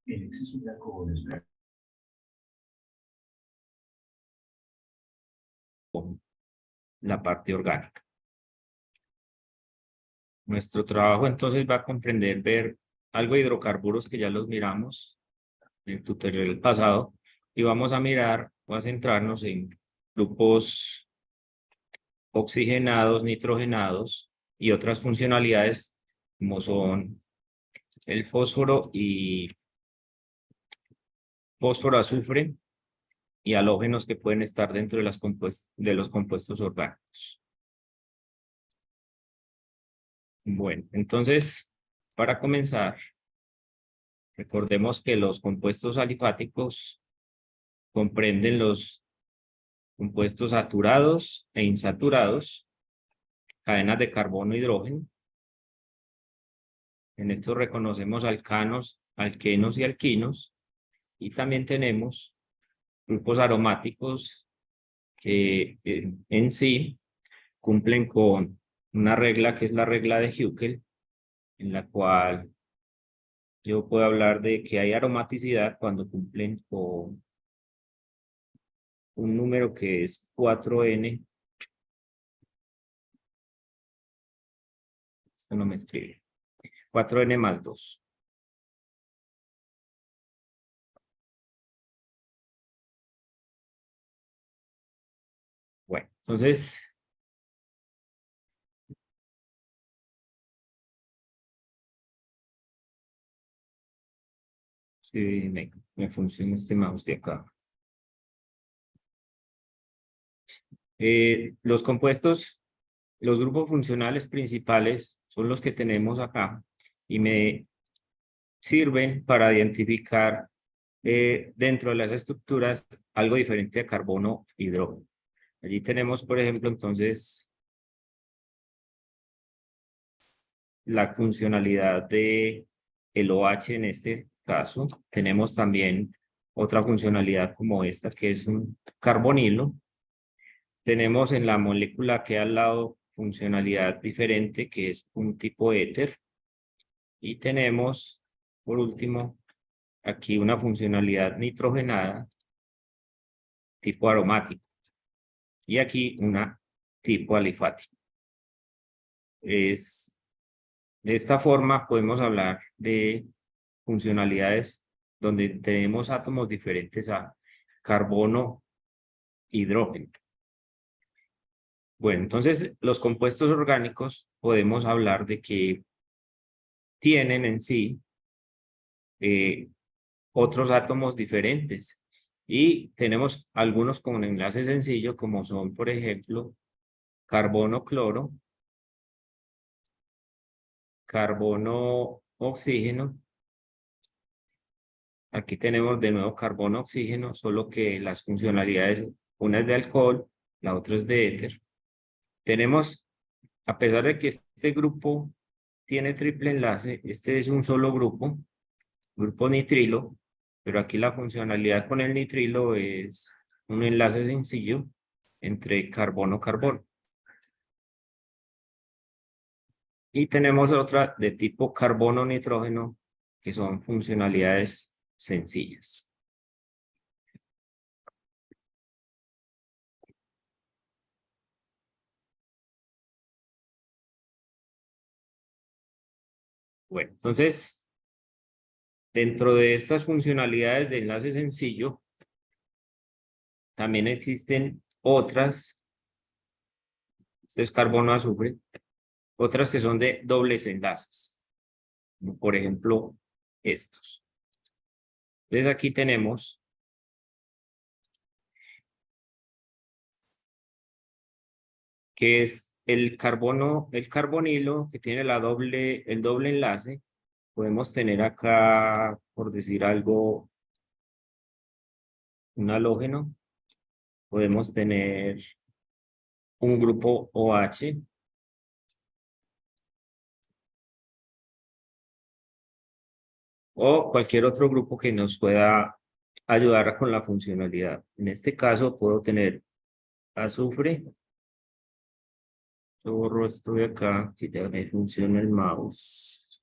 El exceso de alcohol es grave. Con la parte orgánica. Nuestro trabajo entonces va a comprender ver algo de hidrocarburos que ya los miramos en el tutorial pasado y vamos a mirar, vamos a centrarnos en grupos oxigenados, nitrogenados y otras funcionalidades como son el fósforo y fósforo, azufre y halógenos que pueden estar dentro de, de los compuestos orgánicos. Bueno, entonces, para comenzar, recordemos que los compuestos alifáticos comprenden los compuestos saturados e insaturados, cadenas de carbono e hidrógeno. En esto reconocemos alcanos, alquenos y alquinos. Y también tenemos grupos aromáticos que en sí cumplen con una regla que es la regla de Huckel, en la cual yo puedo hablar de que hay aromaticidad cuando cumplen con un número que es 4n. Esto no me escribe. 4n más 2. Bueno, entonces, sí, me funciona este mouse de acá. Los compuestos, los grupos funcionales principales son los que tenemos acá y me sirven para identificar dentro de las estructuras algo diferente a carbono e hidrógeno. Allí tenemos, por ejemplo, entonces, la funcionalidad de el OH en este caso. Tenemos también otra funcionalidad como esta, que es un carbonilo. Tenemos en la molécula que al lado funcionalidad diferente, que es un tipo éter. Y tenemos, por último, aquí una funcionalidad nitrogenada, tipo aromático. Y aquí una tipo alifático. De esta forma podemos hablar de funcionalidades donde tenemos átomos diferentes a carbono, hidrógeno. Bueno, entonces los compuestos orgánicos podemos hablar de que tienen en sí otros átomos diferentes y tenemos algunos con enlace sencillo como son, por ejemplo, carbono-cloro, carbono-oxígeno. Aquí tenemos de nuevo carbono-oxígeno, solo que las funcionalidades, una es de alcohol, la otra es de éter. Tenemos, a pesar de que este grupo tiene triple enlace, este es un solo grupo, grupo nitrilo, pero aquí la funcionalidad con el nitrilo es un enlace sencillo entre carbono-carbono. Y tenemos otra de tipo carbono-nitrógeno, que son funcionalidades sencillas. Bueno, entonces, dentro de estas funcionalidades de enlace sencillo, también existen otras, este es carbono-azufre, otras que son de dobles enlaces, como por ejemplo estos. Entonces aquí tenemos que es el carbono, el carbonilo que tiene el doble enlace. Podemos tener acá, por decir algo, un halógeno. Podemos tener un grupo OH. O cualquier otro grupo que nos pueda ayudar con la funcionalidad. En este caso puedo tener azufre. Yo borro esto de acá, que ya me funciona el mouse.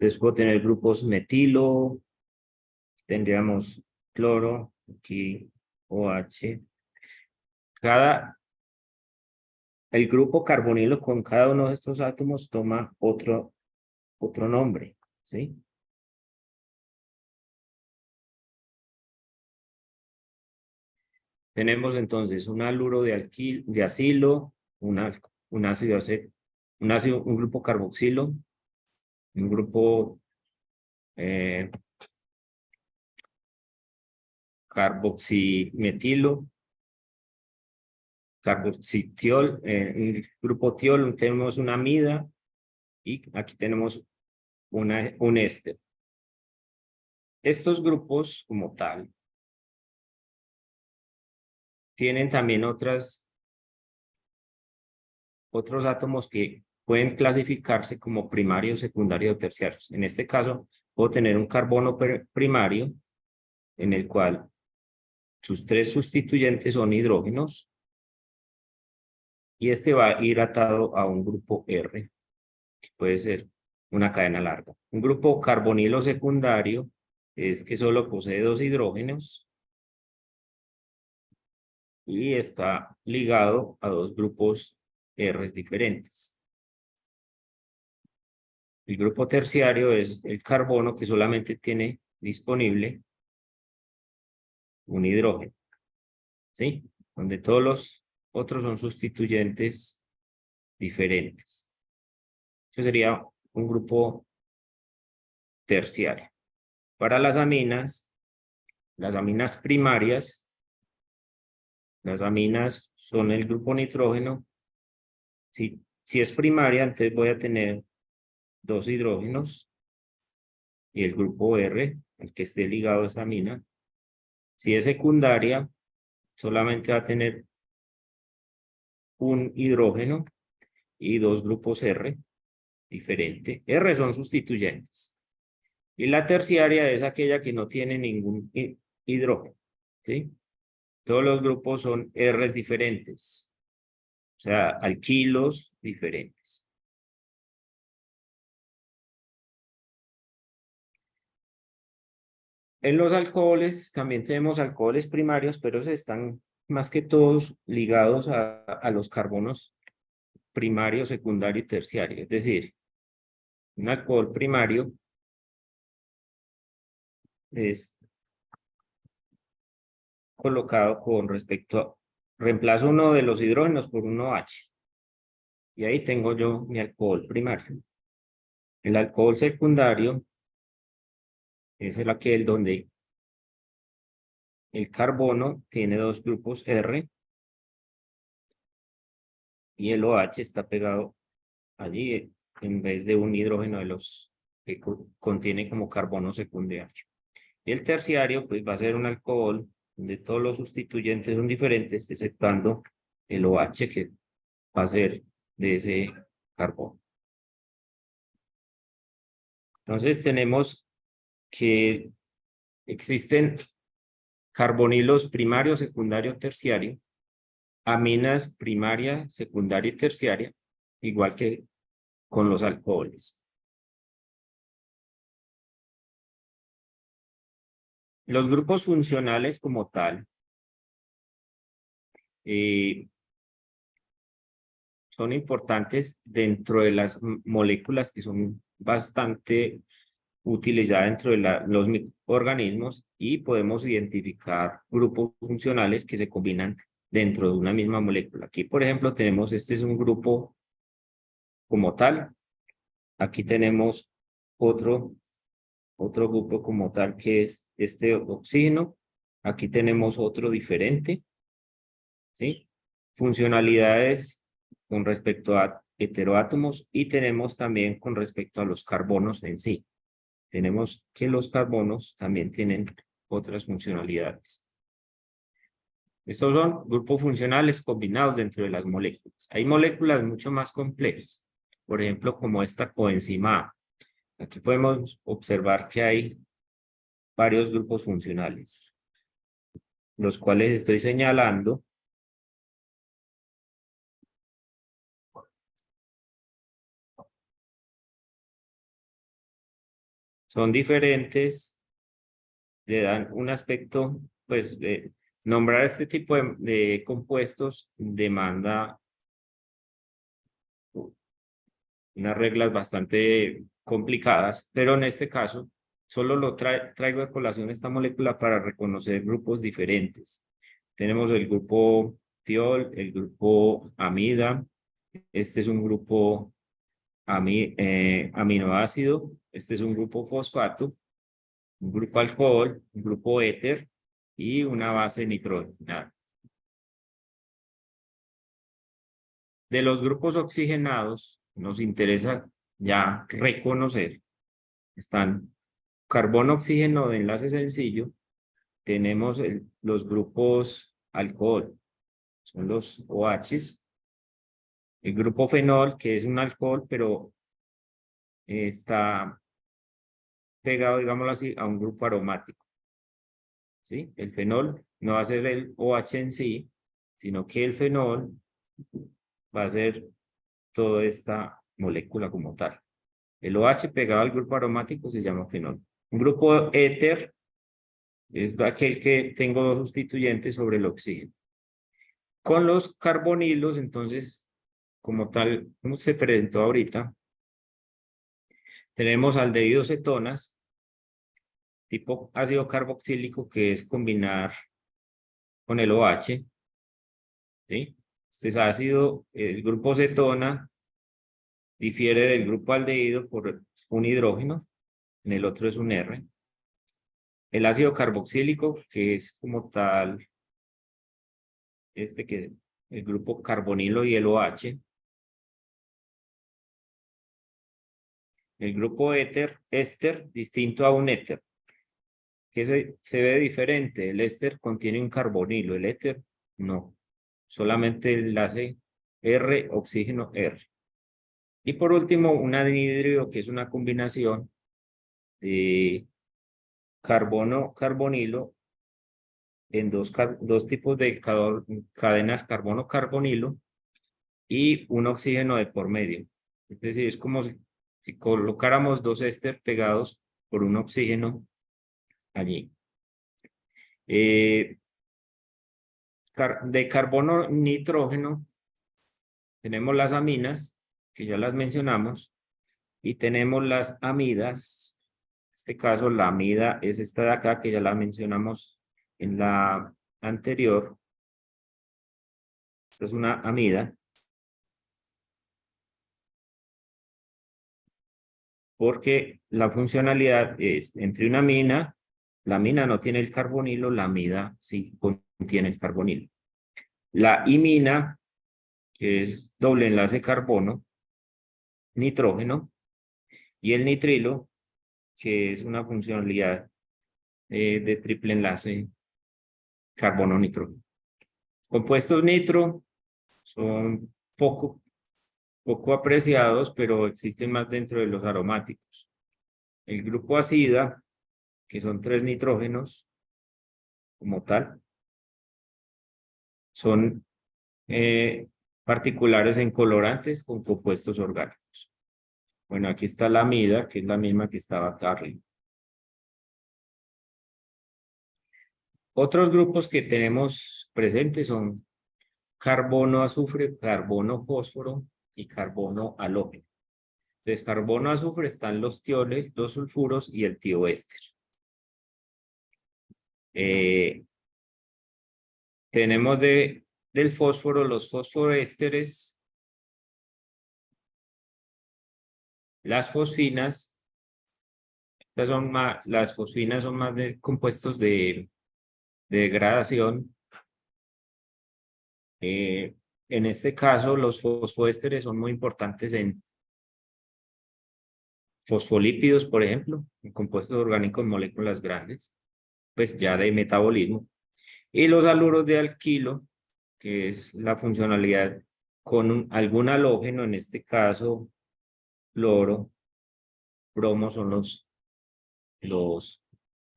Entonces puedo tener grupos metilo, tendríamos cloro, aquí OH. El grupo carbonilo con cada uno de estos átomos toma otro nombre, ¿sí? Tenemos entonces un haluro de acilo, un ácido un grupo carboxilo, un grupo eh, carboximetilo, carboxitiol, un grupo tiol, tenemos una amida y aquí tenemos un éster. Estos grupos como tal tienen también otros átomos que pueden clasificarse como primarios, secundarios o terciarios. En este caso, puedo tener un carbono primario en el cual sus tres sustituyentes son hidrógenos y este va a ir atado a un grupo R, que puede ser una cadena larga. Un grupo carbonilo secundario es que solo posee dos hidrógenos y está ligado a dos grupos R diferentes. El grupo terciario es el carbono que solamente tiene disponible un hidrógeno, ¿sí? Donde todos los otros son sustituyentes diferentes. Eso sería un grupo terciario. Para las aminas primarias, las aminas son el grupo nitrógeno. Si es primaria, entonces voy a tener dos hidrógenos y el grupo R, el que esté ligado a esa amina. Si es secundaria, solamente va a tener un hidrógeno y dos grupos R diferente. R son sustituyentes. Y la terciaria es aquella que no tiene ningún hidrógeno, ¿sí? Todos los grupos son R diferentes, o sea, alquilos diferentes. En los alcoholes también tenemos alcoholes primarios, pero se están más que todos ligados a los carbonos primario, secundario y terciario. Es decir, un alcohol primario es colocado con respecto a, reemplazo uno de los hidrógenos por un OH. Y ahí tengo yo mi alcohol primario. El alcohol secundario es aquel donde el carbono tiene dos grupos R y el OH está pegado allí en vez de un hidrógeno de los que contiene como carbono secundario. Y el terciario pues va a ser un alcohol donde todos los sustituyentes son diferentes, exceptuando el OH que va a ser de ese carbono. Entonces tenemos que existen carbonilos primario, secundario, terciario, aminas primaria, secundaria y terciaria, igual que con los alcoholes. Los grupos funcionales como tal son importantes dentro de las moléculas que son bastante útiles ya dentro de los microorganismos y podemos identificar grupos funcionales que se combinan dentro de una misma molécula. Aquí, por ejemplo, tenemos, este es un grupo como tal. Aquí tenemos otro grupo como tal que es este oxígeno. Aquí tenemos otro diferente, ¿sí? Funcionalidades con respecto a heteroátomos y tenemos también con respecto a los carbonos en sí. Tenemos que los carbonos también tienen otras funcionalidades. Estos son grupos funcionales combinados dentro de las moléculas. Hay moléculas mucho más complejas, por ejemplo, como esta coenzima A. Aquí podemos observar que hay varios grupos funcionales, los cuales estoy señalando son diferentes, le dan un aspecto, pues, nombrar este tipo de compuestos demanda unas reglas bastante complicadas, pero en este caso solo traigo a colación esta molécula para reconocer grupos diferentes. Tenemos el grupo tiol, el grupo amida, este es un grupo aminoácido, este es un grupo fosfato, un grupo alcohol, un grupo éter y una base nitrogenada. De los grupos oxigenados, nos interesa ya reconocer, están carbono, oxígeno de enlace sencillo, tenemos los grupos alcohol, son los OHs, el grupo fenol, que es un alcohol, pero está pegado, digámoslo así, a un grupo aromático. ¿Sí? El fenol no va a ser el OH en sí, sino que el fenol va a ser toda esta molécula como tal. El OH pegado al grupo aromático se llama fenol. Un grupo éter es aquel que tengo dos sustituyentes sobre el oxígeno. Con los carbonilos, entonces, como tal, como se presentó ahorita, tenemos aldehídos cetonas, tipo ácido carboxílico, que es combinar con el OH, ¿sí? Este es ácido, el grupo cetona difiere del grupo aldehído por un hidrógeno, en el otro es un R. El ácido carboxílico, que es como tal, que el grupo carbonilo y el OH. El grupo éster, distinto a un éter, que se ve diferente. El éster contiene un carbonilo, el éter no. Solamente el enlace R, oxígeno R. Y por último, un anhídrido, que es una combinación de carbono, carbonilo en dos tipos de cadenas carbono-carbonilo y un oxígeno de por medio. Es decir, es como si colocáramos dos éster pegados por un oxígeno allí. De carbono nitrógeno tenemos las aminas, que ya las mencionamos, y tenemos las amidas. En este caso, la amida es esta de acá, que ya la mencionamos en la anterior. Esta es una amida. Porque la funcionalidad es entre una amina, la amina no tiene el carbonilo, la amida sí contiene el carbonilo. La imina, que es doble enlace carbono, nitrógeno, y el nitrilo, que es una funcionalidad de triple enlace carbono-nitrógeno. Compuestos nitro son poco apreciados, pero existen más dentro de los aromáticos. El grupo acida, que son 3 nitrógenos, como tal, son particulares en colorantes con compuestos orgánicos. Bueno, aquí está la amida, que es la misma que estaba acá arriba. Otros grupos que tenemos presentes son carbono, azufre, carbono, fósforo y carbono, halógeno. Entonces, carbono, azufre están los tioles, los sulfuros y el tioéster. Tenemos del fósforo los fosforésteres, las fosfinas. Las fosfinas son más de compuestos de degradación. En este caso, los fosfoésteres son muy importantes en fosfolípidos, por ejemplo, en compuestos orgánicos en moléculas grandes, pues ya de metabolismo. Y los haluros de alquilo, que es la funcionalidad con algún halógeno, en este caso, cloro, bromo, son los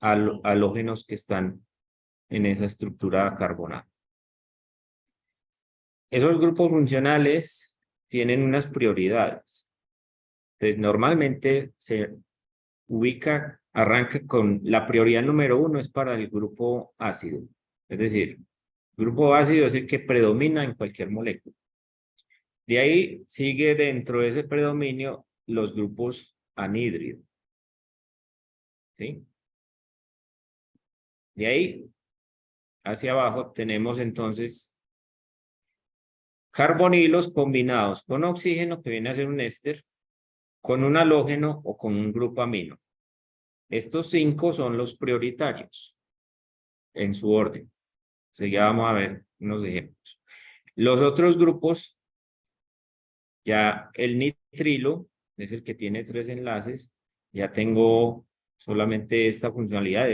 halógenos que están en esa estructura carbonada. Esos grupos funcionales tienen unas prioridades. Entonces, normalmente se arranca con la prioridad número 1 es para el grupo ácido. Es decir, el grupo ácido es el que predomina en cualquier molécula. De ahí sigue dentro de ese predominio los grupos anhídridos. ¿Sí? De ahí hacia abajo tenemos entonces carbonilos combinados con oxígeno, que viene a ser un éster, con un halógeno o con un grupo amino. Estos 5 son los prioritarios en su orden. Enseguida vamos a ver unos ejemplos. Los otros grupos, ya el nitrilo, es el que tiene 3 enlaces, ya tengo solamente esta funcionalidad,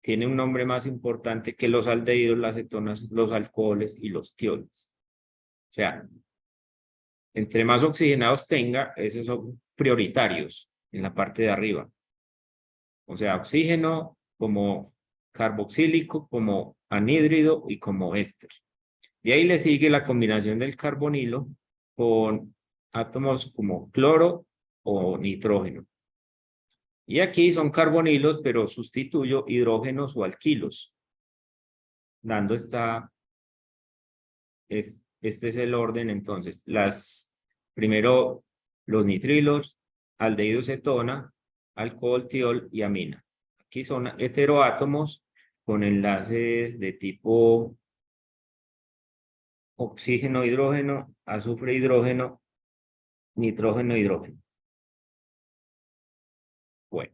tiene un nombre más importante que los aldehídos, las cetonas, los alcoholes y los tioles. O sea, entre más oxigenados tenga, esos son prioritarios en la parte de arriba. O sea, oxígeno como carboxílico, como anhídrido y como éster. De ahí le sigue la combinación del carbonilo con átomos como cloro o nitrógeno. Y aquí son carbonilos, pero sustituyo hidrógenos o alquilos, dando este es el orden entonces. Primero los nitrilos, aldehído cetona, alcohol, tiol y amina. Aquí son heteroátomos con enlaces de tipo oxígeno, hidrógeno, azufre, hidrógeno, nitrógeno, hidrógeno. Bueno.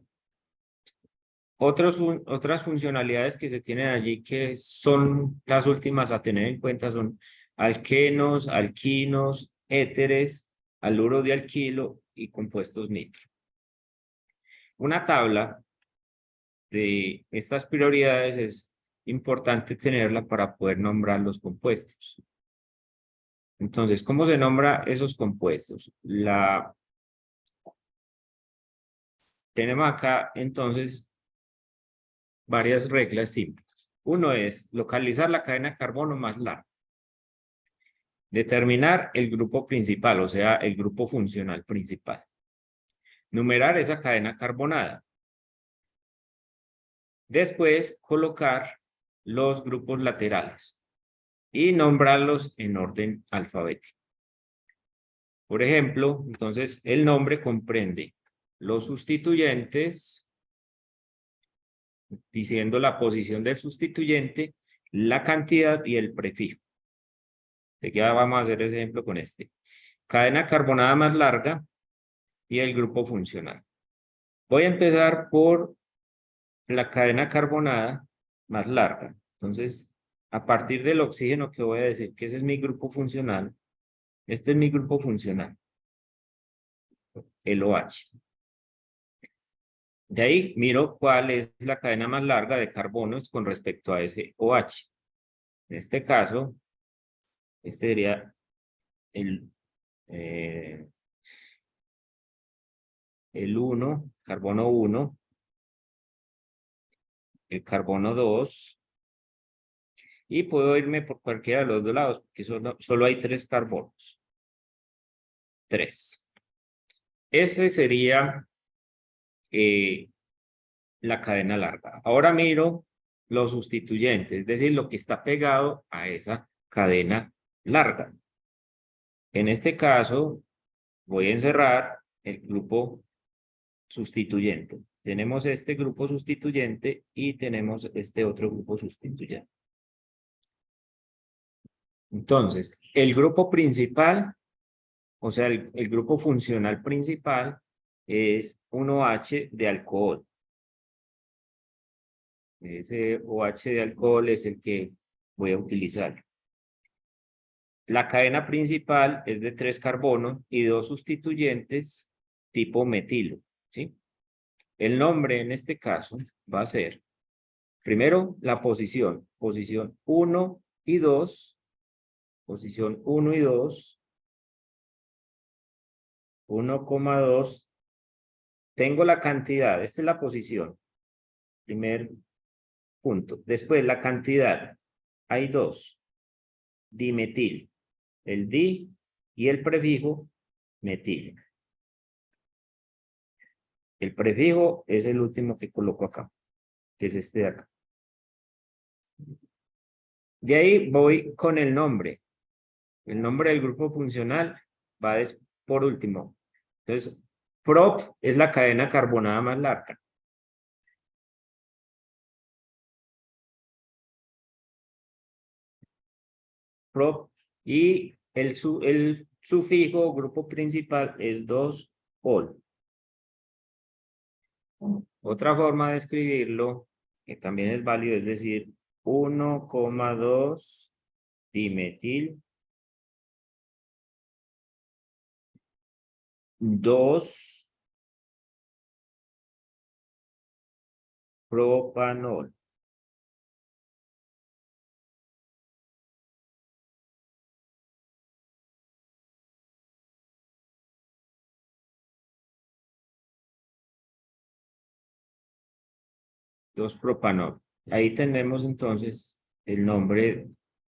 Otras funcionalidades que se tienen allí que son las últimas a tener en cuenta son alquenos, alquinos, éteres, haluro de alquilo y compuestos nitro. Una tabla de estas prioridades es importante tenerla para poder nombrar los compuestos. Entonces, ¿cómo se nombra esos compuestos? Tenemos acá entonces varias reglas simples. Uno es localizar la cadena de carbono más larga. Determinar el grupo principal, o sea, el grupo funcional principal. Numerar esa cadena carbonada. Después, colocar los grupos laterales y nombrarlos en orden alfabético. Por ejemplo, entonces, el nombre comprende los sustituyentes, diciendo la posición del sustituyente, la cantidad y el prefijo. Así que vamos a hacer ese ejemplo con este. Cadena carbonada más larga y el grupo funcional. Voy a empezar por la cadena carbonada más larga. Entonces, a partir del oxígeno que voy a decir que ese es mi grupo funcional, este es mi grupo funcional, el OH. De ahí miro cuál es la cadena más larga de carbonos con respecto a ese OH. En este caso, este sería el 1, carbono 1, el carbono 2, y puedo irme por cualquiera de los dos lados, porque solo hay 3 carbonos. 3. Ese sería la cadena larga. Ahora miro los sustituyentes, es decir, lo que está pegado a esa cadena larga. En este caso, voy a encerrar el grupo sustituyente. Tenemos este grupo sustituyente y tenemos este otro grupo sustituyente. Entonces, el grupo principal, o sea, el grupo funcional principal es un OH de alcohol. Ese OH de alcohol es el que voy a utilizar. La cadena principal es de 3 carbonos y 2 sustituyentes tipo metilo, ¿sí? El nombre en este caso va a ser, primero, la posición 1 y 2, posición 1 y 2, 1,2. Tengo la cantidad, esta es la posición, primer punto. Después la cantidad, hay 2, dimetil, el di y el prefijo metil. El prefijo es el último que coloco acá, que es este de acá. De ahí voy con el nombre. El nombre del grupo funcional va por último. Entonces, prop es la cadena carbonada más larga. Prop y el sufijo grupo principal es 2-ol. Otra forma de escribirlo, que también es válido, es decir, 1,2 dimetil 2 propanol. Dos propanol. Ahí tenemos entonces el nombre,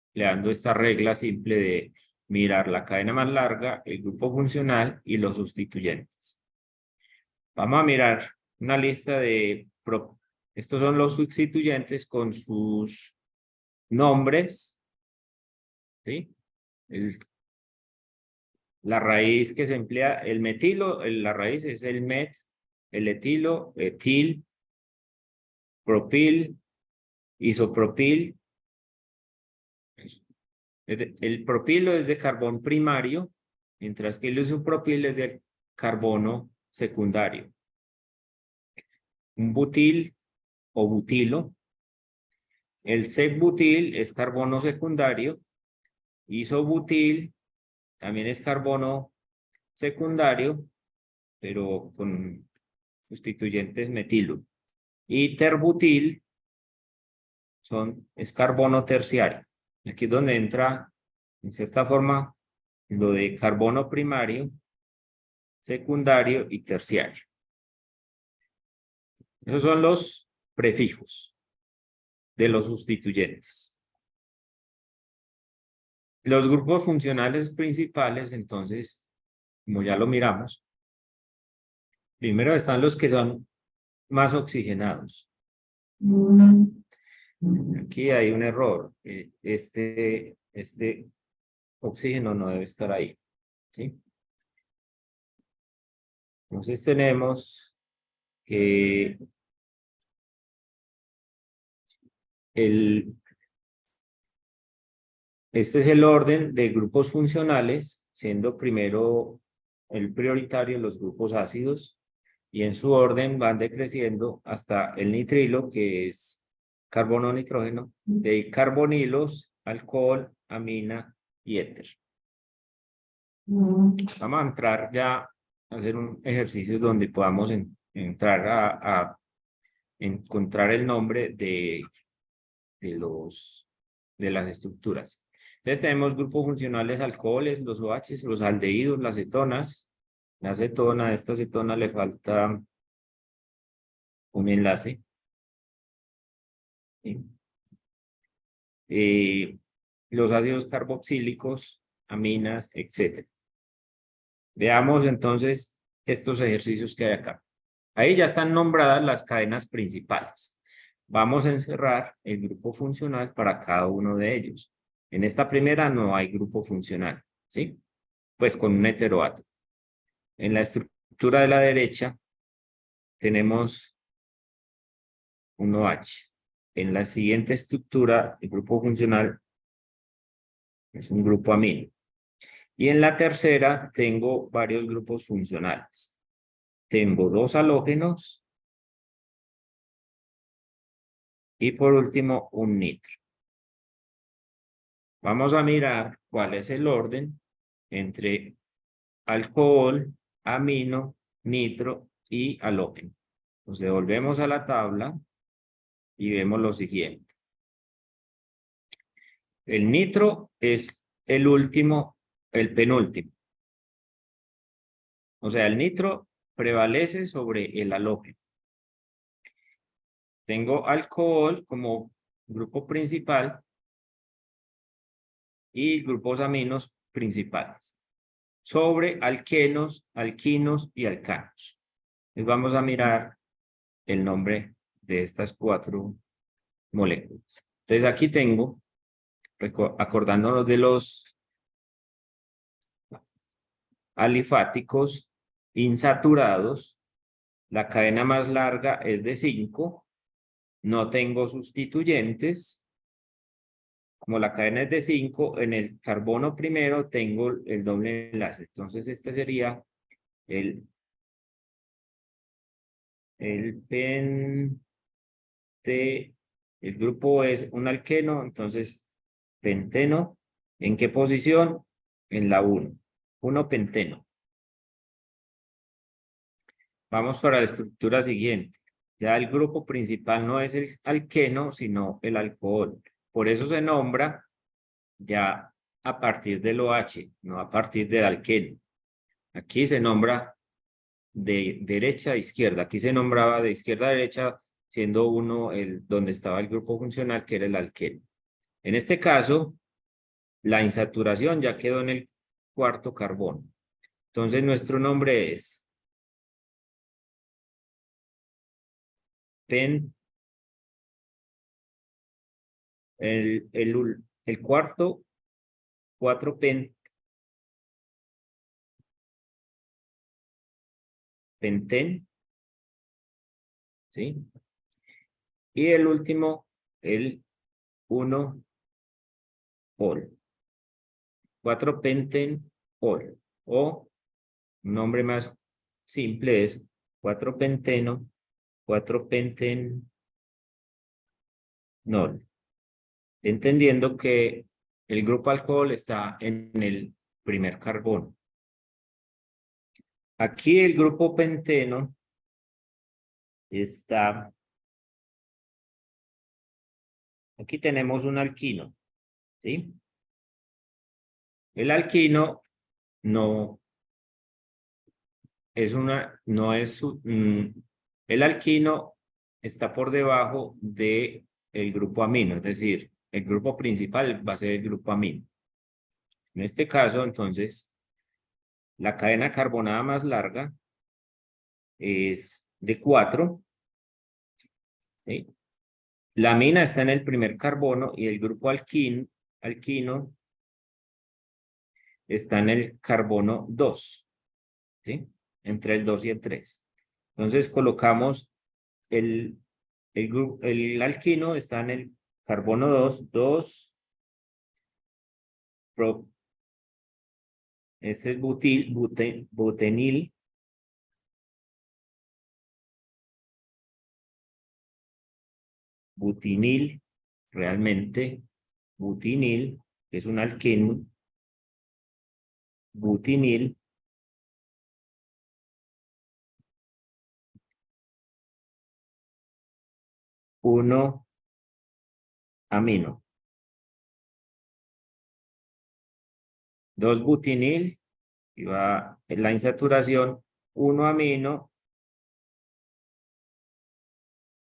empleando esta regla simple de mirar la cadena más larga, el grupo funcional y los sustituyentes. Vamos a mirar una lista de... Estos son los sustituyentes con sus nombres, ¿sí? La raíz que se emplea, el metilo, la raíz es el met, el etilo, etil, propil, isopropil. El propilo es de carbón primario, mientras que el isopropil es de carbono secundario. Un butil o butilo. El sec-butil es carbono secundario. Isobutil también es carbono secundario, pero con sustituyentes metilo. Y terbutil es carbono terciario. Aquí es donde entra, en cierta forma, lo de carbono primario, secundario y terciario. Esos son los prefijos de los sustituyentes. Los grupos funcionales principales, entonces, como ya lo miramos, primero están los que son más oxigenados. Aquí hay un error. Este oxígeno no debe estar ahí, ¿sí? Entonces tenemos que este es el orden de grupos funcionales, siendo primero el prioritario los grupos ácidos, y en su orden van decreciendo hasta el nitrilo, que es carbono, nitrógeno, de carbonilos, alcohol, amina y éter. Vamos a entrar ya a hacer un ejercicio donde podamos entrar a encontrar el nombre de las estructuras. Entonces tenemos grupos funcionales alcoholes, los OHs, los aldehídos, las cetonas. La acetona, a esta acetona le falta un enlace. ¿Sí? Los ácidos carboxílicos, aminas, etc. Veamos entonces estos ejercicios que hay acá. Ahí ya están nombradas las cadenas principales. Vamos a encerrar el grupo funcional para cada uno de ellos. En esta primera no hay grupo funcional, ¿sí? Pues con un heteroátomo. En la estructura de la derecha tenemos un OH. En la siguiente estructura, el grupo funcional es un grupo amino. Y en la tercera tengo varios grupos funcionales. Tengo 2 halógenos y por último un nitro. Vamos a mirar cuál es el orden entre alcohol, amino, nitro y halógeno. Nos devolvemos a la tabla y vemos lo siguiente. El nitro es el último, el penúltimo. O sea, el nitro prevalece sobre el halógeno. Tengo alcohol como grupo principal y grupos aminos principales sobre alquenos, alquinos y alcanos. Entonces vamos a mirar el nombre de estas 4 moléculas. Entonces aquí tengo, acordándonos de los alifáticos insaturados, la cadena más larga es de 5, no tengo sustituyentes. Como la cadena es de 5, en el carbono primero tengo el doble enlace. Entonces este sería el pente, el grupo es un alqueno, entonces penteno, ¿en qué posición? En la 1, 1 penteno. Vamos para la estructura siguiente. Ya el grupo principal no es el alqueno, sino el alcohol. Por eso se nombra ya a partir del OH, no a partir del alqueno. Aquí se nombra de derecha a izquierda. Aquí se nombraba de izquierda a derecha, siendo uno donde estaba el grupo funcional, que era el alqueno. En este caso, la insaturación ya quedó en el 4º carbono. Entonces, nuestro nombre es el cuarto, 4 pentén, ¿sí? Y el último, el 1 ol. 4 penten ol. O un nombre más simple es 4 penteno, 4 penten nol. Entendiendo que el grupo alcohol está en el primer carbono. Aquí el grupo penteno está, aquí tenemos un alquino, ¿sí? El alquino no es el alquino está por debajo de el grupo amino, es decir, el grupo principal va a ser el grupo amino. En este caso, entonces, la cadena carbonada más larga es de 4, ¿sí? La amina está en el primer carbono y el grupo alquino está en el carbono 2, ¿sí? Entre el 2 y el 3. Entonces colocamos el alquino está en el carbono 2, este es butenil, butinil, realmente, butinil, es un alqueno, butinil, uno amino, 2 butinil, y va en la insaturación, 1 amino,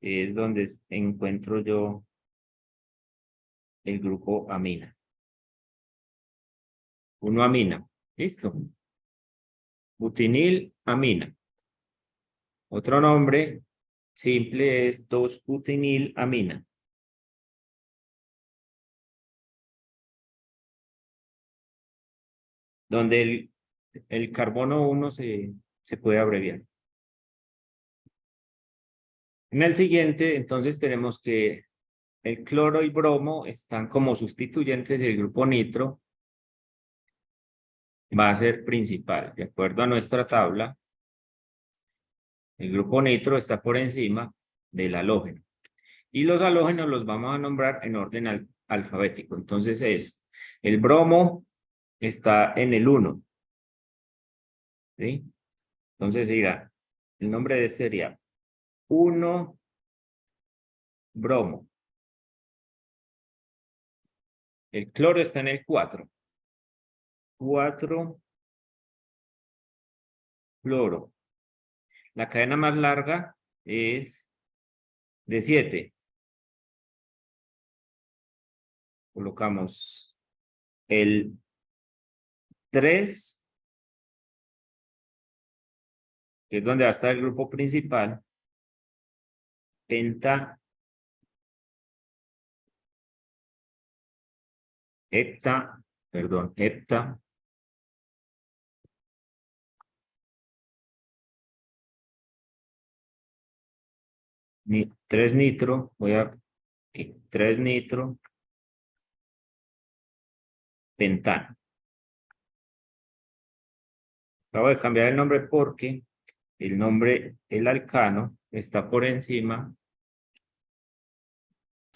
es donde encuentro yo el grupo amina. 1 amina, listo. Butinil, amina. Otro nombre simple es 2 butinil, amina. Donde el carbono 1 se puede abreviar. En el siguiente, entonces tenemos que el cloro y bromo están como sustituyentes y el grupo nitro va a ser principal. De acuerdo a nuestra tabla, el grupo nitro está por encima del halógeno. Y los halógenos los vamos a nombrar en orden alfabético. Entonces el bromo está en el 1. ¿Sí? Entonces, mira, el nombre de este sería 1 bromo. El cloro está en el 4. 4 cloro. La cadena más larga es de 7. Colocamos el 3 que es donde va a estar el grupo principal, penta, hepta, perdón, hepta, ni 3 nitro, voy a aquí, 3 nitro, pentano. Acabo de cambiar el nombre porque el nombre, el alcano, está por encima.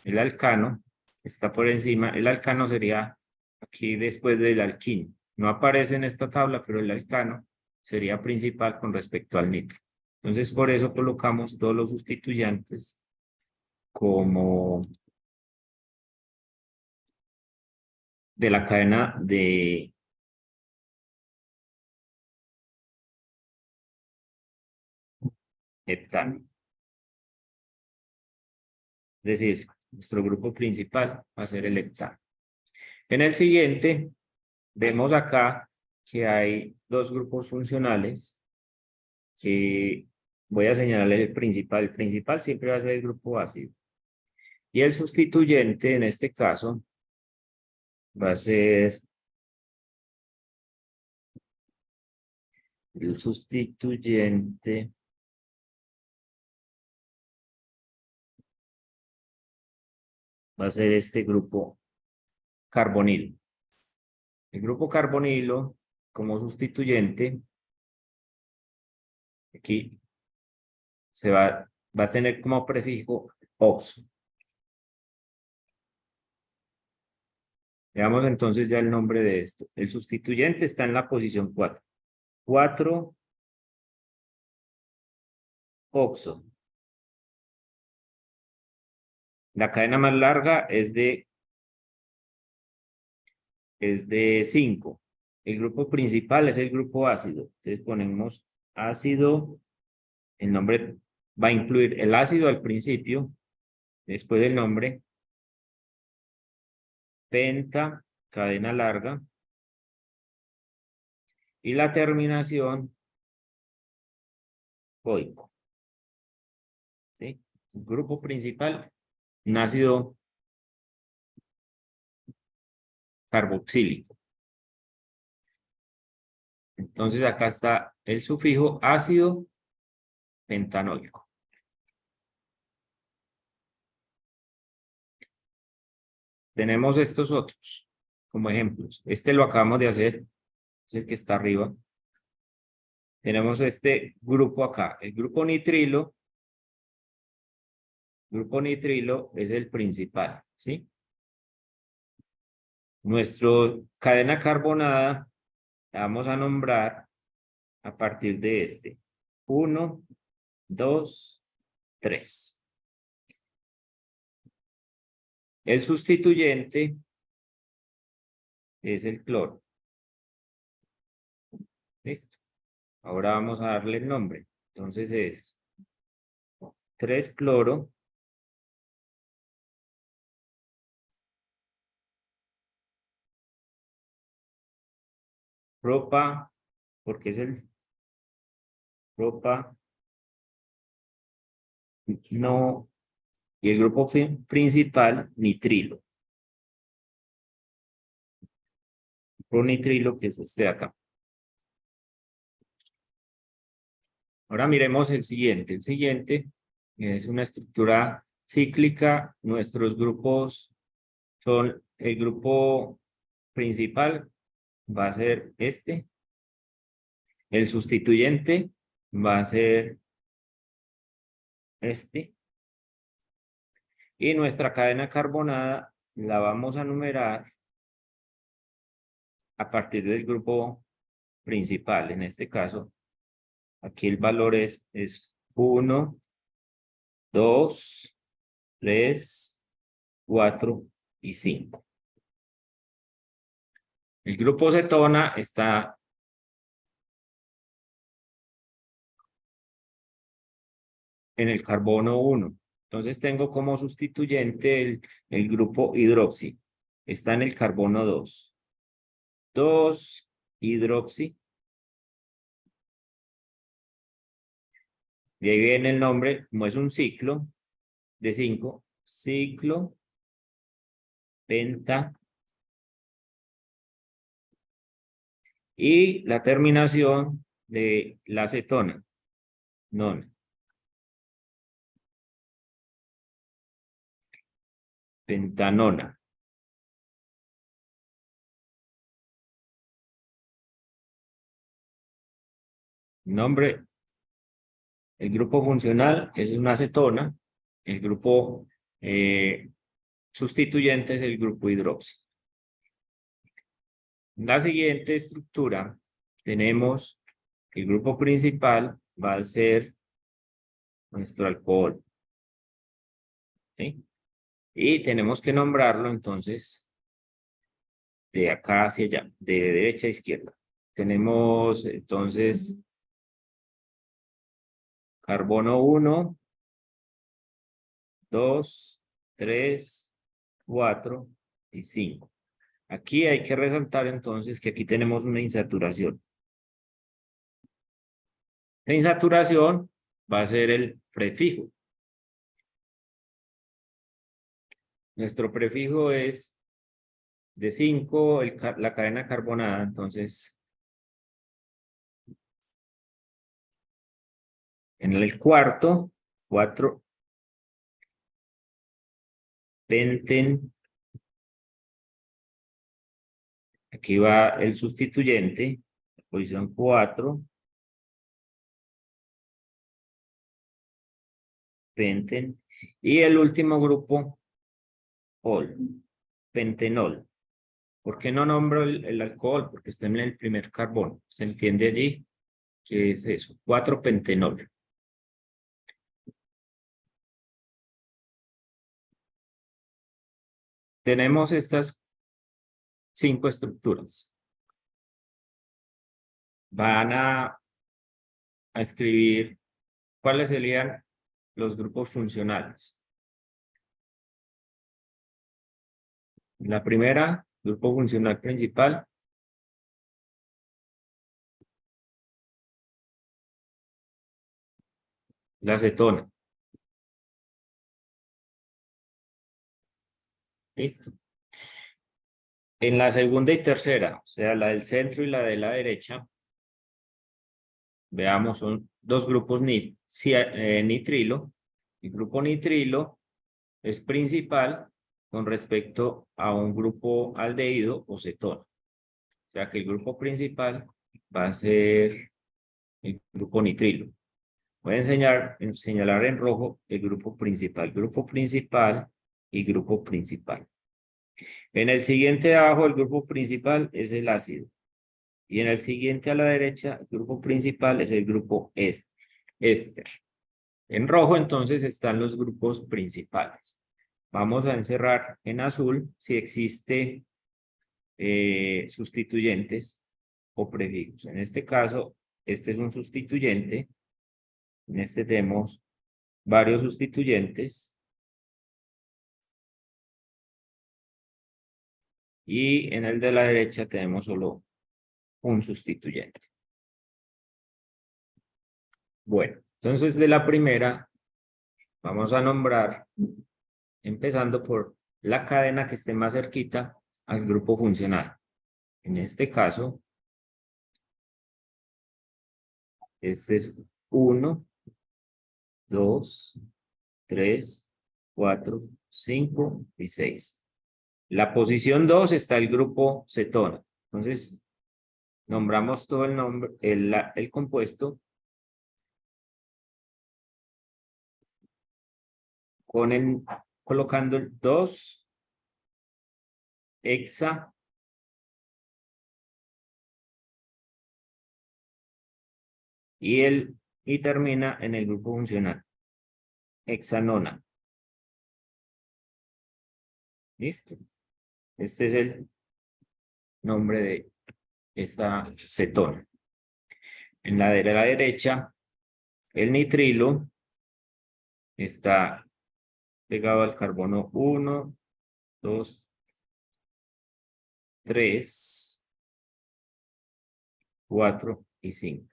El alcano está por encima. El alcano sería aquí después del alquino. No aparece en esta tabla, pero el alcano sería principal con respecto al nitro. Entonces, por eso colocamos todos los sustituyentes como de la cadena de heptano. Es decir, nuestro grupo principal va a ser el heptano. En el siguiente, vemos acá que hay dos grupos funcionales que voy a señalarle el principal. El principal siempre va a ser el grupo ácido. Y el sustituyente, en este caso, va a ser el sustituyente va a ser este grupo carbonilo. El grupo carbonilo, como sustituyente, aquí se va a tener como prefijo oxo. Veamos entonces ya el nombre de esto. El sustituyente está en la posición 4. 4 oxo. La cadena más larga es de 5. El grupo principal es el grupo ácido. Entonces ponemos ácido. El nombre va a incluir el ácido al principio, después del nombre, penta, cadena larga, y la terminación, oico. ¿Sí? El grupo principal, un ácido carboxílico. Entonces acá está el sufijo ácido pentanoico. Tenemos estos otros como ejemplos. Este lo acabamos de hacer, es el que está arriba. Tenemos este grupo acá, el grupo nitrilo. Grupo nitrilo es el principal, ¿sí? Nuestra cadena carbonada la vamos a nombrar a partir de este. 1, 2, 3. El sustituyente es el cloro. Listo. Ahora vamos a darle el nombre. Entonces es 3 cloro. Propa, porque es el propa. No. Y el grupo principal, nitrilo. Nitrilo, que es este de acá. Ahora miremos el siguiente. El siguiente es una estructura cíclica. Nuestros grupos son el grupo principal, va a ser este. El sustituyente va a ser este. Y nuestra cadena carbonada la vamos a numerar a partir del grupo principal. En este caso, aquí el valor es 1, 2, 3, 4 y 5. El grupo cetona está en el carbono 1. Entonces tengo como sustituyente el grupo hidroxi. Está en el carbono 2. 2 hidroxi. De ahí viene el nombre, como es un ciclo de 5, ciclo penta. Y la terminación de la cetona, nona. Pentanona. Nombre, el grupo funcional es una cetona, el grupo sustituyente es el grupo hidroxi. La siguiente estructura tenemos el grupo principal va a ser nuestro alcohol. ¿Sí? Y tenemos que nombrarlo entonces de acá hacia allá, de derecha a izquierda. Tenemos entonces carbono 1, 2, 3, 4 y 5. Aquí hay que resaltar entonces que aquí tenemos una insaturación. La insaturación va a ser el prefijo. Nuestro prefijo es de 5, la cadena carbonada, entonces en el cuarto, 4 penten. Aquí va el sustituyente, posición 4, penten. Y el último grupo, ol, pentenol. ¿Por qué no nombro el alcohol? Porque está en el primer carbón. ¿Se entiende allí? ¿Qué es eso? 4-pentenol. Tenemos estas 5 estructuras. Van a escribir cuáles serían los grupos funcionales. La primera, grupo funcional principal. La acetona. Listo. En la segunda y tercera, o sea, la del centro y la de la derecha, veamos, son dos grupos nitrilo. El grupo nitrilo es principal con respecto a un grupo aldehído o cetona. O sea que el grupo principal va a ser el grupo nitrilo. Voy a señalar en rojo el grupo principal y grupo principal. En el siguiente de abajo, el grupo principal es el ácido. Y en el siguiente a la derecha, el grupo principal es el grupo éster. En rojo, entonces, están los grupos principales. Vamos a encerrar en azul si existe sustituyentes o prefijos. En este caso, este es un sustituyente. En este tenemos varios sustituyentes. Y en el de la derecha tenemos solo un sustituyente. Bueno, entonces de la primera vamos a nombrar, empezando por la cadena que esté más cerquita al grupo funcional. En este caso, este es 1, 2, 3, 4, 5 y 6. La posición 2 está el grupo cetona. Entonces, nombramos todo el nombre, el compuesto colocando el 2 hexa y termina en el grupo funcional hexanona. Listo. Este es el nombre de esta cetona. En la de la derecha, el nitrilo está pegado al carbono 1, 2, 3, 4 y 5.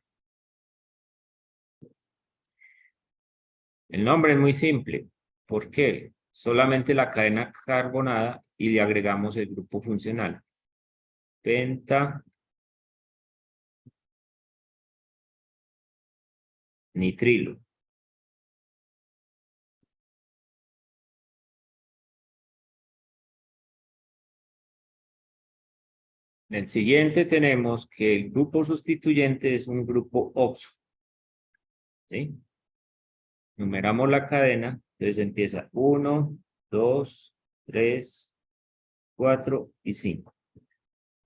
El nombre es muy simple. ¿Por qué? Solamente la cadena carbonada y le agregamos el grupo funcional. Penta nitrilo. En el siguiente tenemos que el grupo sustituyente es un grupo oxo. ¿Sí? Numeramos la cadena, entonces empieza 1, 2, 3, 4 y 5.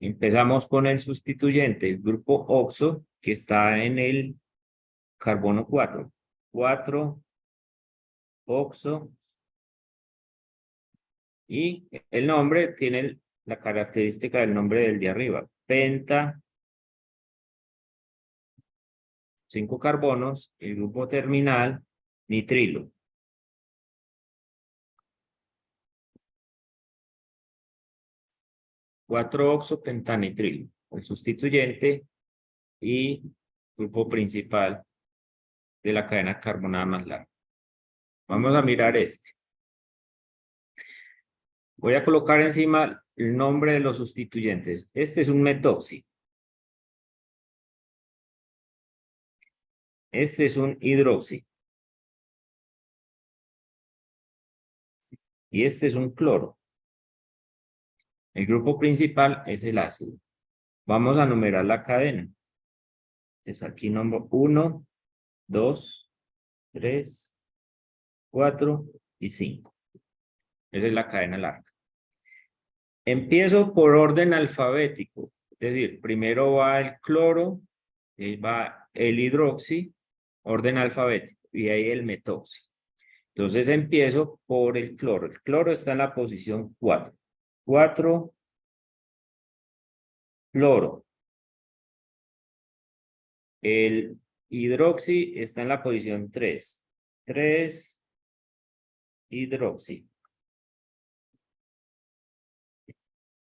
Empezamos con el sustituyente, el grupo oxo, que está en el carbono 4. 4, oxo, y el nombre tiene la característica del nombre del de arriba. Penta, 5 carbonos, el grupo terminal, nitrilo. 4-oxopentanitrilo, el sustituyente y grupo principal de la cadena carbonada más larga. Vamos a mirar este. Voy a colocar encima el nombre de los sustituyentes. Este es un metoxi. Este es un hidroxi. Y este es un cloro. El grupo principal es el ácido. Vamos a numerar la cadena. Entonces aquí nombro 1, 2, 3, 4 y 5. Esa es la cadena larga. Empiezo por orden alfabético. Es decir, primero va el cloro, va el hidroxi, orden alfabético, y ahí el metoxi. Entonces empiezo por el cloro. El cloro está en la posición 4. 4, cloro. El hidroxi está en la posición 3. 3, hidroxi.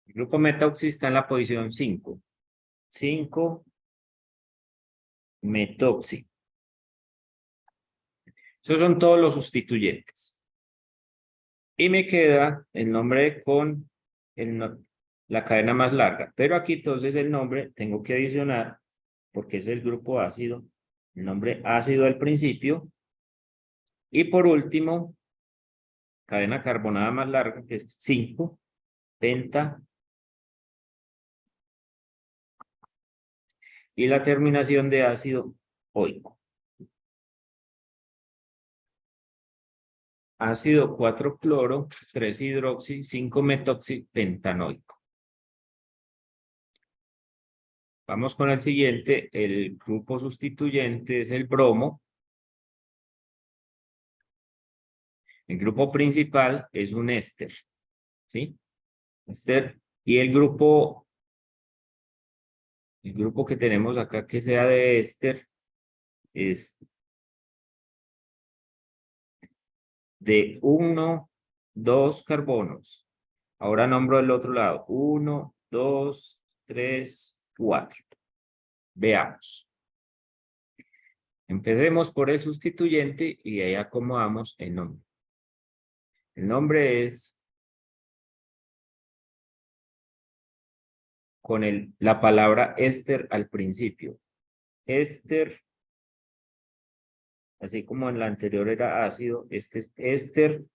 El grupo metoxi está en la posición 5. 5, metoxi. Esos son todos los sustituyentes. Y me queda el nombre con la cadena más larga. Pero aquí entonces el nombre tengo que adicionar, porque es el grupo ácido, el nombre ácido al principio. Y por último, cadena carbonada más larga, que es 5, penta. Y la terminación de ácido oico. Ácido 4 cloro, 3 hidroxi, 5 metoxi, pentanoico. Vamos con el siguiente. El grupo sustituyente es el bromo. El grupo principal es un éster. ¿Sí? Éster. Y el grupo que tenemos acá que sea de éster es de 1, 2 carbonos. Ahora nombro el otro lado. 1, 2, 3, 4. Veamos. Empecemos por el sustituyente y ahí acomodamos el nombre. El nombre es con la palabra éster al principio. Éster, así como en la anterior era ácido, este es éster.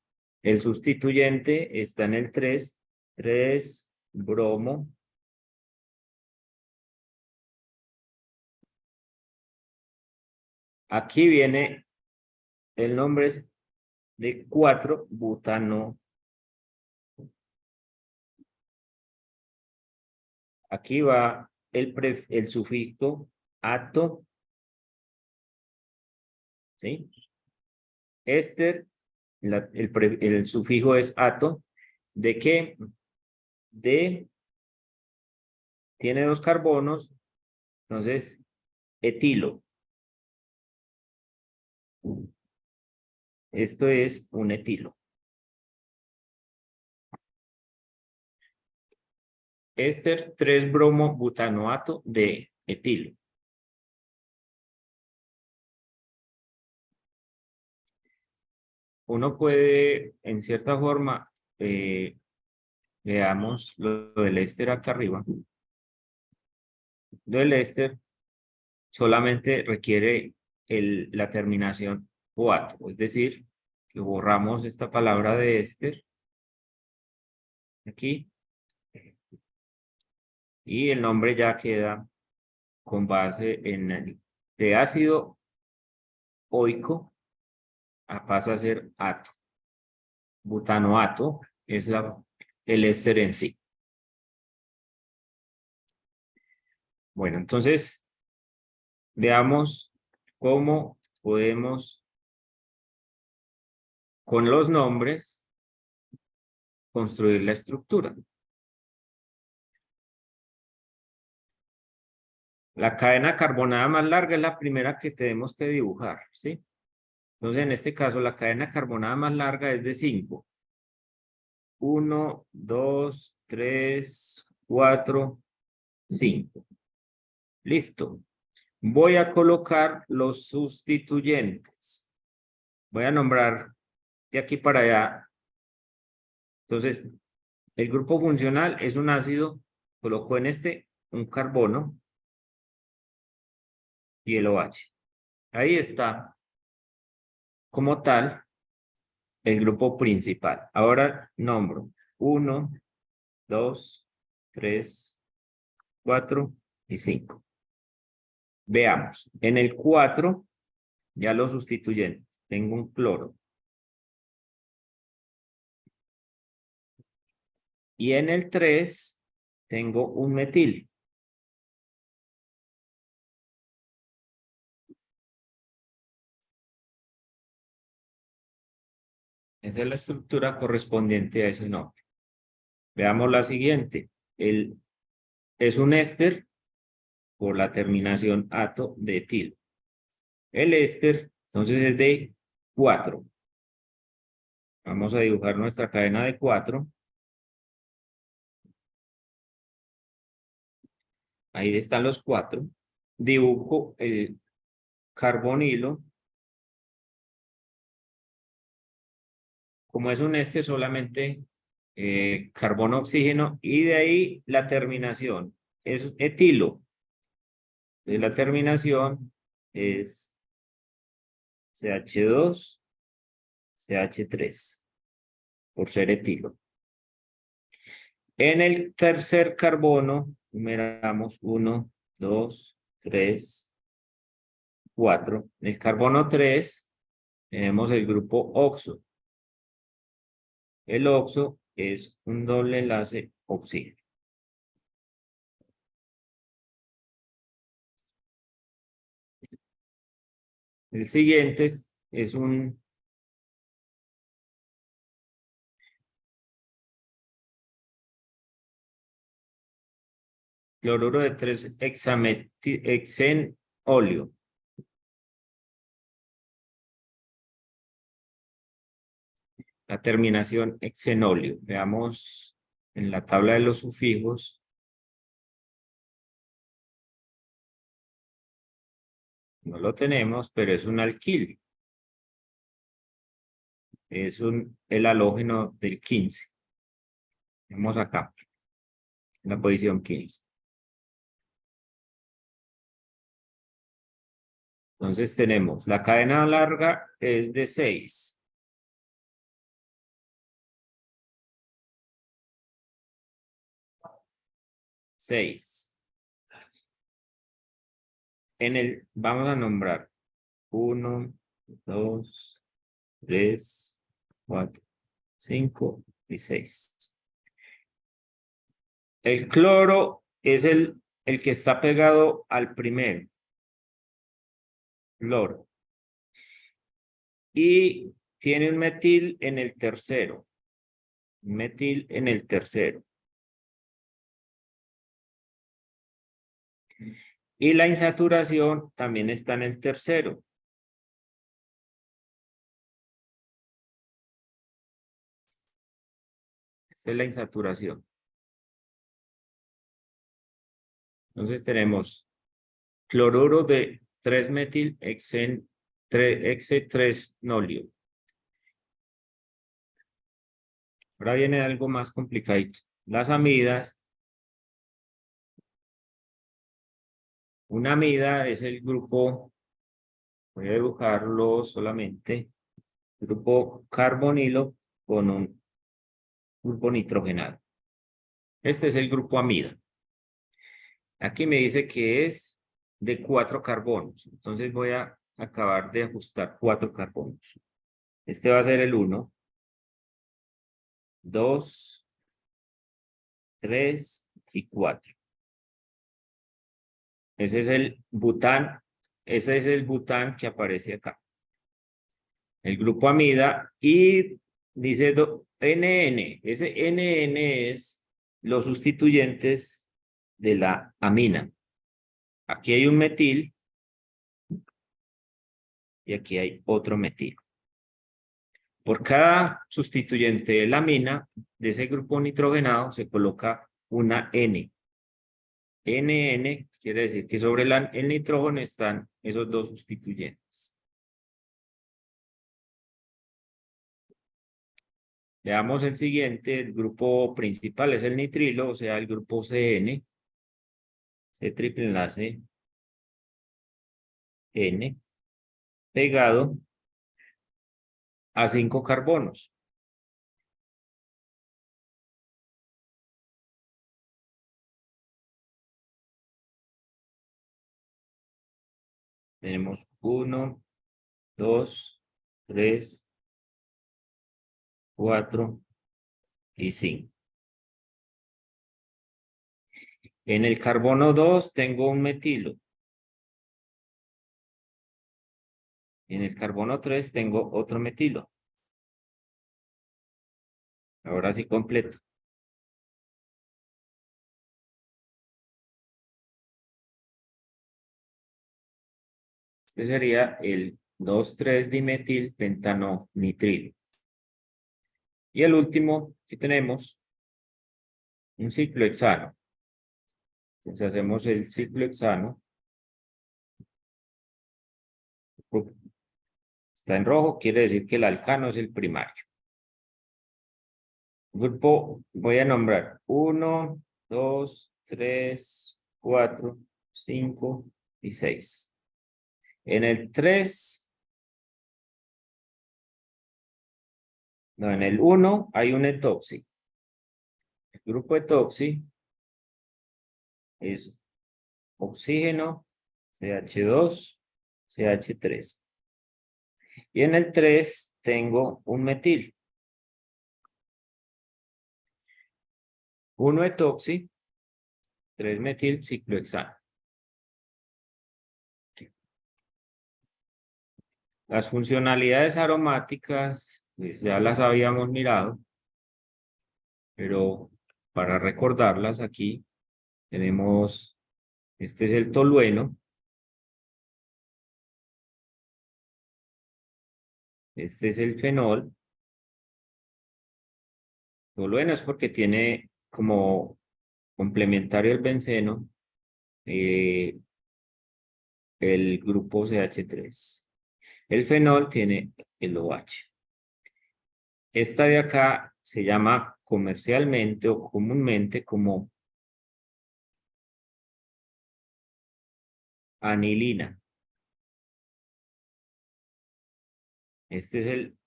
El sustituyente está en el 3. 3, bromo. Aquí viene el nombre de 4, butano. Aquí va el sufijo ato. ¿Sí? Éster, el sufijo es ato. ¿De qué? Tiene 2 carbonos, entonces etilo. Esto es un etilo. Éster 3 bromo butanoato de etilo. uno puede, en cierta forma, veamos lo del éster acá arriba. Lo del éster solamente requiere la terminación -ato, es decir, que borramos esta palabra de éster aquí y el nombre ya queda con base en el de ácido oico, pasa a ser ato. Butanoato es el éster en sí. Bueno, entonces veamos cómo podemos con los nombres construir la estructura. La cadena carbonada más larga es la primera que tenemos que dibujar, ¿sí? Entonces, en este caso, la cadena carbonada más larga es de 5. 1, 2, 3, 4, 5. Listo. Voy a colocar los sustituyentes. Voy a nombrar de aquí para allá. Entonces, el grupo funcional es un ácido. Coloco en este un carbono y el OH. Ahí está, como tal, el grupo principal. Ahora nombro 1, 2, 3, 4 y 5. Veamos, en el 4, ya los sustituyentes. Tengo un cloro. Y en el 3, tengo un metil. Esa es la estructura correspondiente a ese nombre. Veamos la siguiente. Es un éster por la terminación ato de etil. El éster, entonces, es de 4. Vamos a dibujar nuestra cadena de 4. Ahí están los 4. Dibujo el carbonilo. Como es un éster, solamente carbono, oxígeno, y de ahí la terminación es etilo. De la terminación es CH2, CH3, por ser etilo. En el tercer carbono, numeramos 1, 2, 3, 4. En el carbono 3 tenemos el grupo oxo. El oxo es un doble enlace oxígeno. El siguiente es un cloruro de 3-hexenolio. La terminación hexenolio. Veamos en la tabla de los sufijos. No lo tenemos, pero es un alquil. Es el halógeno del 15. Vemos acá, en la posición 15. Entonces tenemos, la cadena larga es de 6. Vamos a nombrar 1, 2, 3, 4, 5 y 6. El cloro es el que está pegado al primero. Cloro. Y tiene un metil en el tercero. Metil en el tercero. Y la insaturación también está en el tercero. Esta es la insaturación. Entonces tenemos cloruro de 3-metil-hex-3-nolio. Ahora viene algo más complicadito. Las amidas. Una amida es el grupo, voy a dibujarlo solamente, grupo carbonilo con un grupo nitrogenado. Este es el grupo amida. Aquí me dice que es de 4 carbonos. Entonces voy a acabar de ajustar 4 carbonos. Este va a ser el 1, 2, 3 y 4. Ese es el bután. Ese es el bután que aparece acá. El grupo amida y dice NN. Ese NN es los sustituyentes de la amina. Aquí hay un metil y aquí hay otro metil. Por cada sustituyente de la amina de ese grupo nitrogenado se coloca una N. NN quiere decir que sobre el nitrógeno están esos dos sustituyentes. Veamos el siguiente, el grupo principal es el nitrilo, o sea, el grupo CN, C triple enlace N, pegado a 5 carbonos. Tenemos 1, 2, 3, 4 y 5. En el carbono 2 tengo un metilo. En el carbono 3 tengo otro metilo. Ahora sí completo. Este sería el 2,3-dimetil pentanonitrilo. Y el último que tenemos, un ciclohexano. Entonces hacemos el ciclohexano. Está en rojo, quiere decir que el alcano es el primario. Grupo, voy a nombrar 1, 2, 3, 4, 5 y 6. En el 3, no, en el 1 hay un etoxi. El grupo etoxi es oxígeno, CH2, CH3. Y en el 3 tengo un metil. 1 etoxi, 3 metil ciclohexano. Las funcionalidades aromáticas, pues ya las habíamos mirado, pero para recordarlas aquí tenemos, este es el tolueno, este es el fenol. Tolueno es porque tiene como complementario el benceno el grupo CH3. El fenol tiene el OH. Esta de acá se llama comercialmente o comúnmente como anilina. Este es el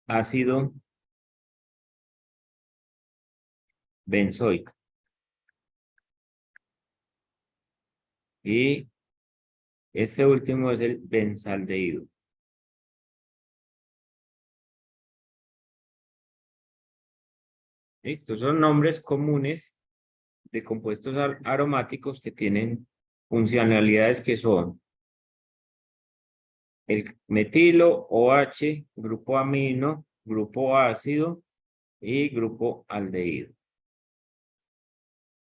ácido benzoico. Y este último es el benzaldehído. Estos son nombres comunes de compuestos aromáticos que tienen funcionalidades que son el metilo, OH, grupo amino, grupo ácido y grupo aldehído.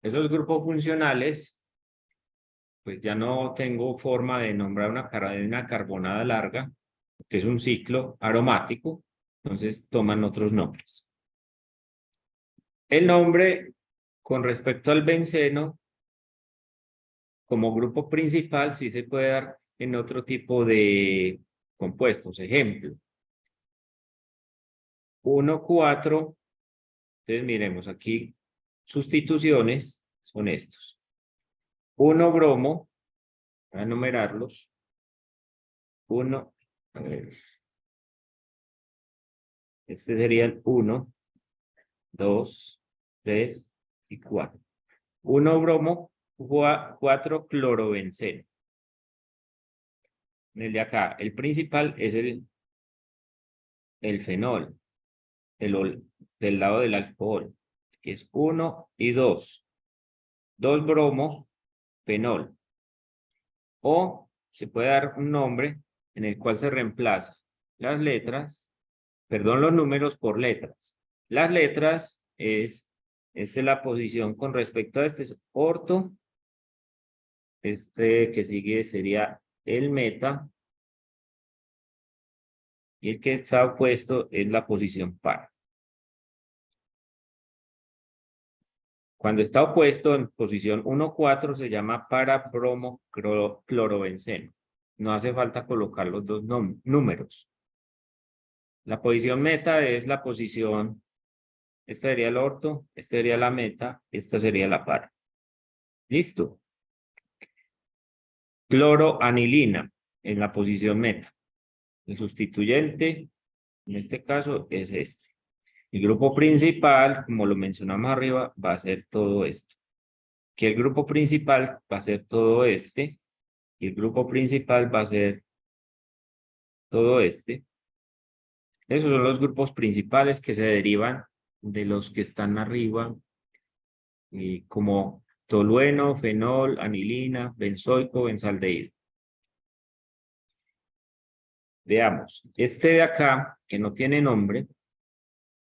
Esos grupos funcionales, pues ya no tengo forma de nombrar una cadena carbonada larga, que es un ciclo aromático, entonces toman otros nombres. El nombre con respecto al benceno, como grupo principal, sí se puede dar en otro tipo de compuestos. Ejemplo, 1,4 Entonces, miremos aquí, sustituciones son estos. 1-bromo, voy a numerarlos. 1, a ver, este sería el 1, 2, 3 y 4. 1-bromo, 4-clorobenceno. En el de acá, el principal es el fenol, del lado del alcohol, que es 1 y 2. 2-bromo, fenol. O se puede dar un nombre en el cual se reemplaza las letras, perdón, los números por letras. Las letras esta es la posición con respecto a este es orto, este que sigue sería el meta, y el que está opuesto es la posición par. Cuando está opuesto en posición 1-4 se llama para-bromo clorobenceno. No hace falta colocar los dos números. La posición meta es la posición, esta sería el orto, esta sería la meta, esta sería la para. Listo. Cloroanilina en la posición meta. El sustituyente, en este caso, es este. El grupo principal, como lo mencionamos arriba, va a ser todo esto. Que el grupo principal va a ser todo este. Y el grupo principal va a ser todo este. Esos son los grupos principales que se derivan de los que están arriba, como tolueno, fenol, anilina, benzoico, benzaldehído. Veamos, este de acá, que no tiene nombre,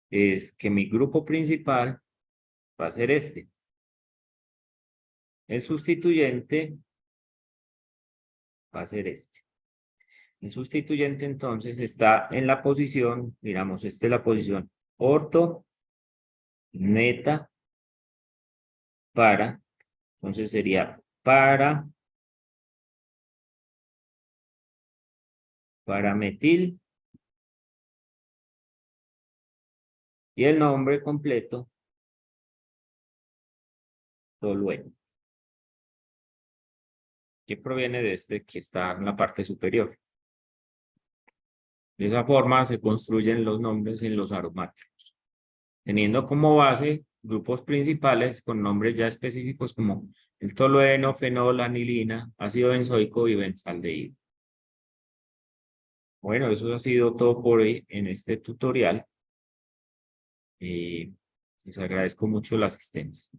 es que mi grupo principal va a ser este. El sustituyente va a ser este. El sustituyente entonces está en la posición, miramos, esta es la posición orto, meta, para, entonces sería parametil, y el nombre completo, tolueno, que proviene de este que está en la parte superior. De esa forma se construyen los nombres en los aromáticos, teniendo como base grupos principales con nombres ya específicos como el tolueno, fenol, anilina, ácido benzoico y benzaldehído. Bueno, eso ha sido todo por hoy en este tutorial. Les agradezco mucho la asistencia.